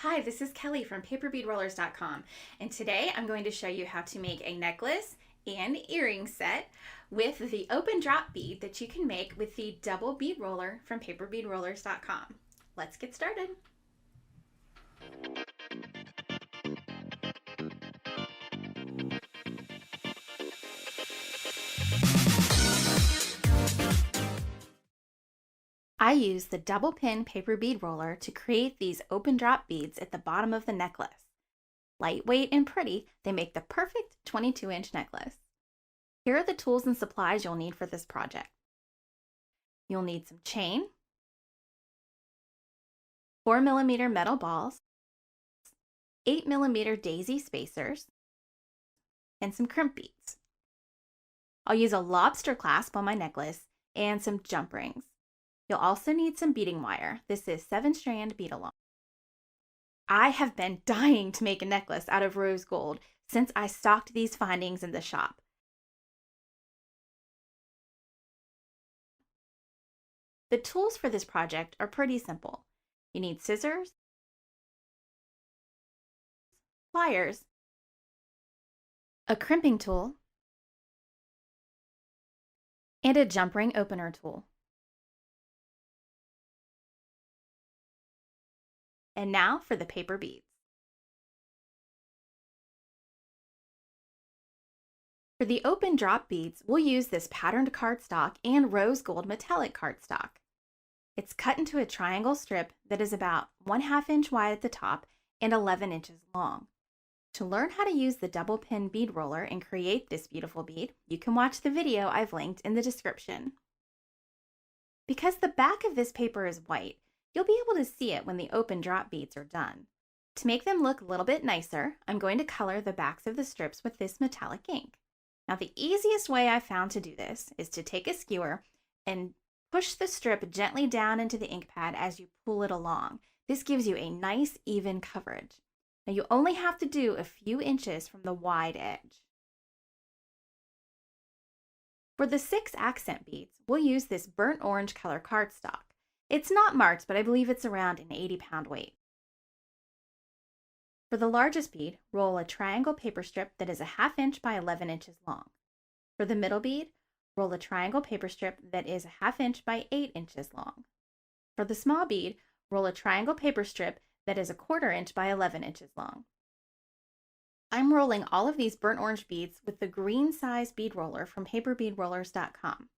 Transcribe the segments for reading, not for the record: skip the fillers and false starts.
Hi, this is Kelly from paperbeadrollers.com, and today I'm going to show you how to make a necklace and earring set with the open drop bead that you can make with the double bead roller from paperbeadrollers.com. Let's get started. I use the double pin paper bead roller to create these open drop beads at the bottom of the necklace. Lightweight and pretty, they make the perfect 22-inch necklace. Here are the tools and supplies you'll need for this project. You'll need some chain, 4mm metal balls, 8mm daisy spacers, and some crimp beads. I'll use a lobster clasp on my necklace and some jump rings. You'll also need some beading wire. This is 7-strand bead along. I have been dying to make a necklace out of rose gold since I stocked these findings in the shop. The tools for this project are pretty simple. You need scissors, pliers, a crimping tool, and a jump ring opener tool. And now for the paper beads. For the open drop beads, we'll use this patterned cardstock and rose gold metallic cardstock. It's cut into a triangle strip that is about 1/2 inch wide at the top and 11 inches long. To learn how to use the double pin bead roller and create this beautiful bead, you can watch the video I've linked in the description. Because the back of this paper is white, you'll be able to see it when the open drop beads are done. To make them look a little bit nicer, I'm going to color the backs of the strips with this metallic ink. Now, the easiest way I found to do this is to take a skewer and push the strip gently down into the ink pad as you pull it along. This gives you a nice, even coverage. Now, you only have to do a few inches from the wide edge. For the 6 accent beads, we'll use this burnt orange color cardstock. It's not marked, but I believe it's around an 80-pound weight. For the largest bead, roll a triangle paper strip that is a 1/2 inch by 11 inches long. For the middle bead, roll a triangle paper strip that is a 1/2 inch by 8 inches long. For the small bead, roll a triangle paper strip that is a 1/4 inch by 11 inches long. I'm rolling all of these burnt orange beads with the green size bead roller from paperbeadrollers.com.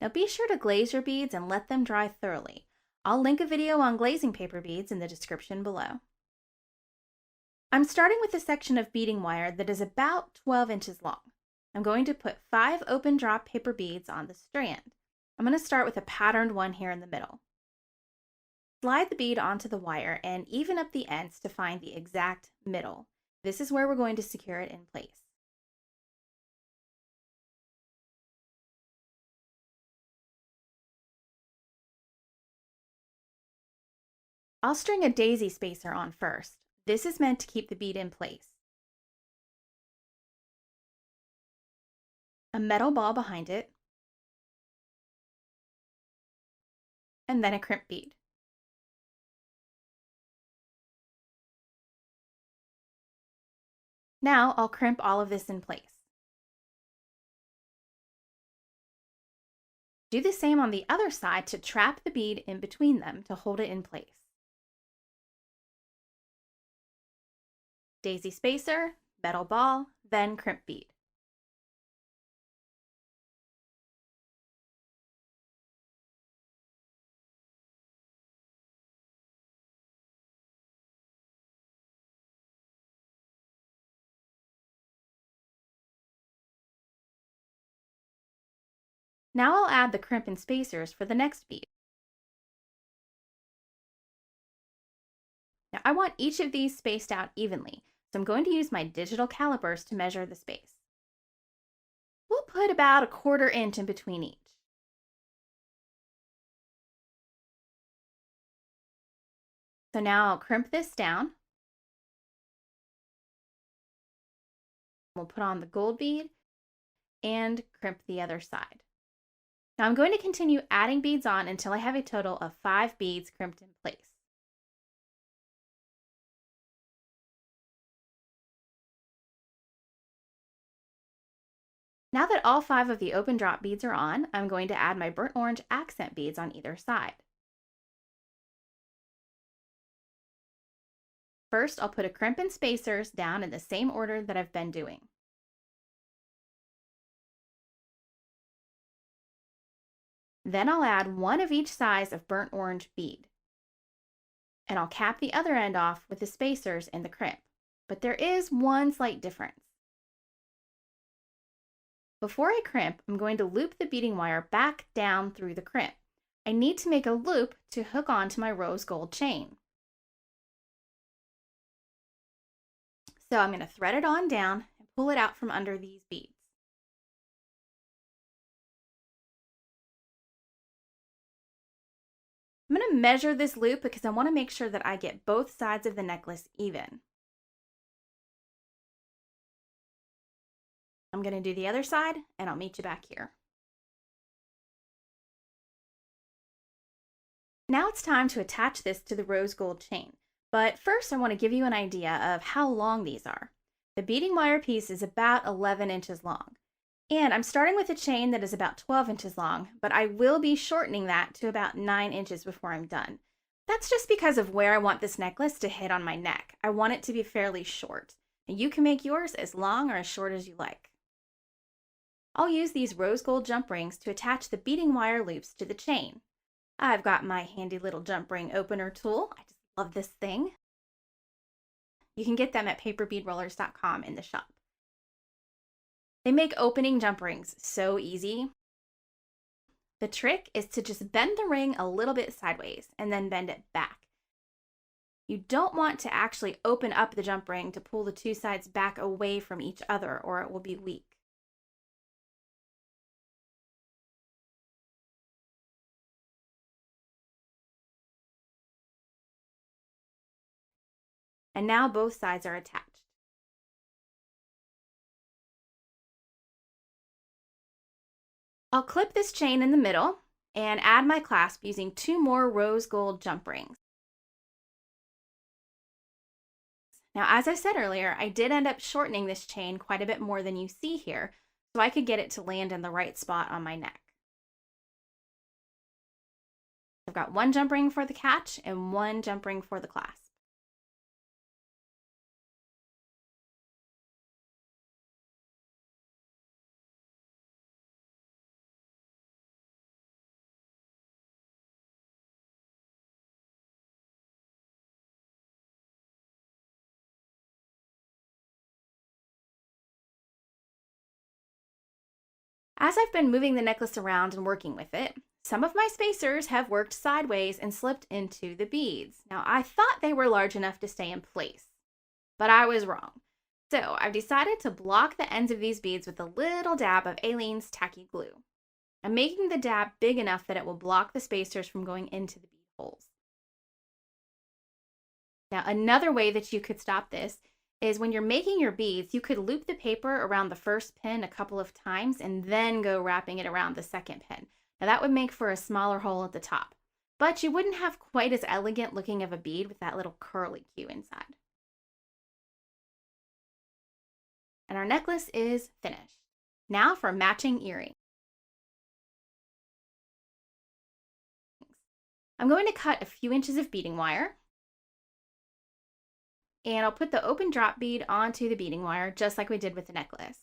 Now be sure to glaze your beads and let them dry thoroughly. I'll link a video on glazing paper beads in the description below. I'm starting with a section of beading wire that is about 12 inches long. I'm going to put 5 open drop paper beads on the strand. I'm going to start with a patterned one here in the middle. Slide the bead onto the wire and even up the ends to find the exact middle. This is where we're going to secure it in place. I'll string a daisy spacer on first. This is meant to keep the bead in place. A metal ball behind it, and then a crimp bead. Now I'll crimp all of this in place. Do the same on the other side to trap the bead in between them to hold it in place. Daisy spacer, metal ball, then crimp bead. Now I'll add the crimp and spacers for the next bead. Now I want each of these spaced out evenly, so I'm going to use my digital calipers to measure the space. We'll put about a 1/4 inch in between each. So now I'll crimp this down. We'll put on the gold bead and crimp the other side. Now I'm going to continue adding beads on until I have a total of 5 beads crimped in place. Now that all 5 of the open drop beads are on, I'm going to add my burnt orange accent beads on either side. First, I'll put a crimp and spacers down in the same order that I've been doing. Then I'll add one of each size of burnt orange bead. And I'll cap the other end off with the spacers and the crimp. But there is one slight difference. Before I crimp, I'm going to loop the beading wire back down through the crimp. I need to make a loop to hook onto my rose gold chain. So I'm going to thread it on down and pull it out from under these beads. I'm going to measure this loop because I want to make sure that I get both sides of the necklace even. I'm going to do the other side and I'll meet you back here. Now it's time to attach this to the rose gold chain. But first I want to give you an idea of how long these are. The beading wire piece is about 11 inches long. And I'm starting with a chain that is about 12 inches long, but I will be shortening that to about 9 inches before I'm done. That's just because of where I want this necklace to hit on my neck. I want it to be fairly short. And you can make yours as long or as short as you like. I'll use these rose gold jump rings to attach the beading wire loops to the chain. I've got my handy little jump ring opener tool. I just love this thing. You can get them at paperbeadrollers.com in the shop. They make opening jump rings so easy. The trick is to just bend the ring a little bit sideways and then bend it back. You don't want to actually open up the jump ring to pull the two sides back away from each other or it will be weak. And now both sides are attached. I'll clip this chain in the middle and add my clasp using 2 more rose gold jump rings. Now, as I said earlier, I did end up shortening this chain quite a bit more than you see here, so I could get it to land in the right spot on my neck. I've got 1 jump ring for the catch and 1 jump ring for the clasp. As I've been moving the necklace around and working with it, some of my spacers have worked sideways and slipped into the beads. Now, I thought they were large enough to stay in place, but I was wrong. So I've decided to block the ends of these beads with a little dab of Aleene's tacky glue. I'm making the dab big enough that it will block the spacers from going into the bead holes. Now, another way that you could stop this is when you're making your beads, you could loop the paper around the first pin a couple of times and then go wrapping it around the second pin. Now that would make for a smaller hole at the top, but you wouldn't have quite as elegant looking of a bead with that little curly Q inside. And our necklace is finished. Now for matching earrings. I'm going to cut a few inches of beading wire. And I'll put the open drop bead onto the beading wire just like we did with the necklace.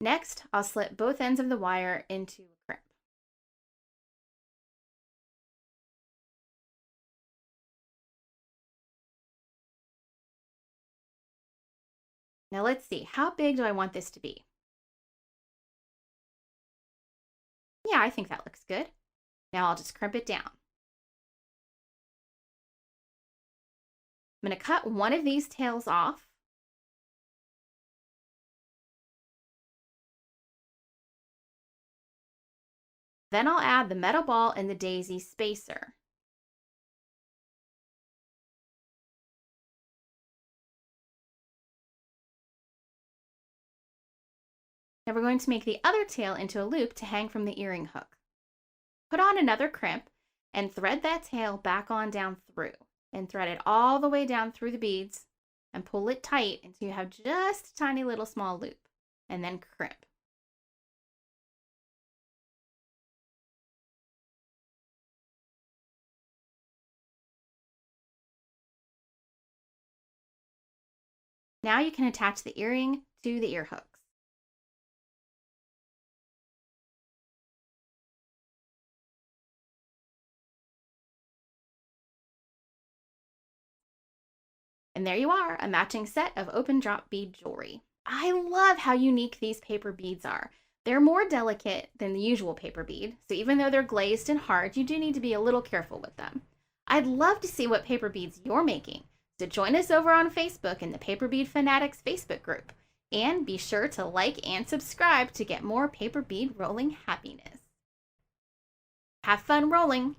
Next, I'll slip both ends of the wire into a crimp. Now let's see, how big do I want this to be? Yeah, I think that looks good. Now I'll just crimp it down. I'm going to cut one of these tails off. Then I'll add the metal ball and the daisy spacer. Now we're going to make the other tail into a loop to hang from the earring hook. Put on another crimp and thread that tail back on down through, and thread it all the way down through the beads and pull it tight until you have just a tiny little small loop, and then crimp. Now you can attach the earring to the ear hooks. And there you are, a matching set of open drop bead jewelry. I love how unique these paper beads are. They're more delicate than the usual paper bead, so even though they're glazed and hard, you do need to be a little careful with them. I'd love to see what paper beads you're making, so join us over on Facebook in the Paper Bead Fanatics Facebook group. And be sure to like and subscribe to get more paper bead rolling happiness. Have fun rolling!